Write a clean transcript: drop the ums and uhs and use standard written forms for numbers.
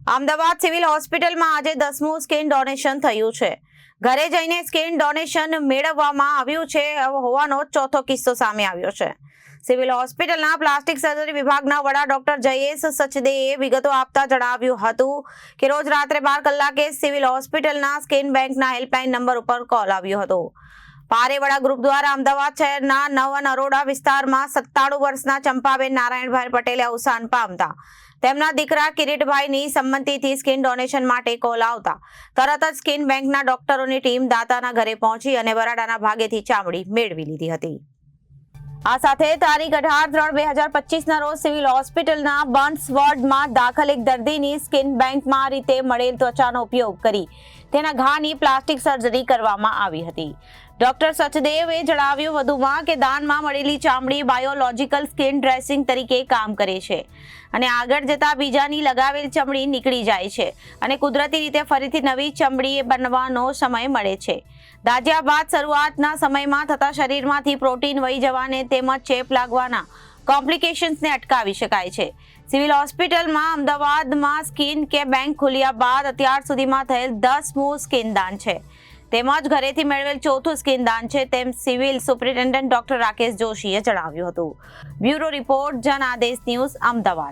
Ahmedabad civil હોસ્પિટલમાં આજે 10મું skin donation થયું છે. ઘરે જઈને સ્કિન ડોનેશન મેળવવામાં આવ્યું છે હોવાનો ચોથો કિસ્સો સામે આવ્યો છે. સિવિલ હોસ્પિટલના પ્લાસ્ટિક સર્જરી વિભાગના વડા ડોક્ટર જયેશ સચદેએ વિગતો આપતા જણાવ્યું હતું કે રોજ રાત્રે 12 કલાકે સિવિલ હોસ્પિટલના સ્કિન બેંકના હેલ્પલાઇન નંબર ઉપર કોલ આવ્યો હતો. પારેવાડા ગ્રુપ દ્વારા અમદાવાદ શહેરના નવ નરોડા વિસ્તારમાં 97 વર્ષના ચંપાબેન નારાયણભાઈ પટેલે અવસાન પામતા તેમના દીકરા કિરીટભાઈની સંમતિથી સ્કિન ડોનેશન માટે કોલ આવતા તરત જ સ્કિન બેંકના ડોક્ટરોની ટીમ દાતાના ઘરે પહોંચી અને વરાડાના ભાગેથી ચામડી મેળવી લીધી હતી. આ સાથે તારીખ 18/3/2025 રોજ સિવિલ હોસ્પિટલના બર્ન્સ વોર્ડમાં દાખલ એક દર્દીની સ્કિન બેંકમાં રીતે મળેલ ત્વચાનો ઉપયોગ કરી તેના ઘાની પ્લાસ્ટિક સર્જરી કરવામાં આવી હતી. ડોક્ટર સચદેવે જણાવ્યું વધુમાં કે દાનમાં મળેલી ચામડી બાયોલોજિકલ સ્કિન ડ્રેસિંગ તરીકે કામ કરે છે અને આગળ જતા બીજાની લગાવેલ ચામડી નીકળી જાય છે અને કુદરતી રીતે ફરીથી નવી ચામડી બનવાનો સમય મળે છે. દાઝ્યા બાદ શરૂઆતના સમયમાં થતા શરીરમાંથી પ્રોટીન વહી જવાને તેમજ ચેપ લાગવાના કોમ્પ્લિકેશન્સને અટકાવી શકાય છે. સિવિલ હોસ્પિટલમાં અમદાવાદમાં સ્કિન કે બેંક ખુલ્યા બાદ અત્યાર સુધીમાં થયેલ 10મું સ્કિન દાન છે. તેમજ ઘરેથી મેળવેલ ચોથું સ્કિન દાન છે તેમ સિવિલ સુપ્રિન્ટેન્ડન્ટ ડોક્ટર રાકેશ જોશીએ જણાવ્યું હતું. બ્યુરો રિપોર્ટ જન આદેશ ન્યૂઝ અમદાવાદ.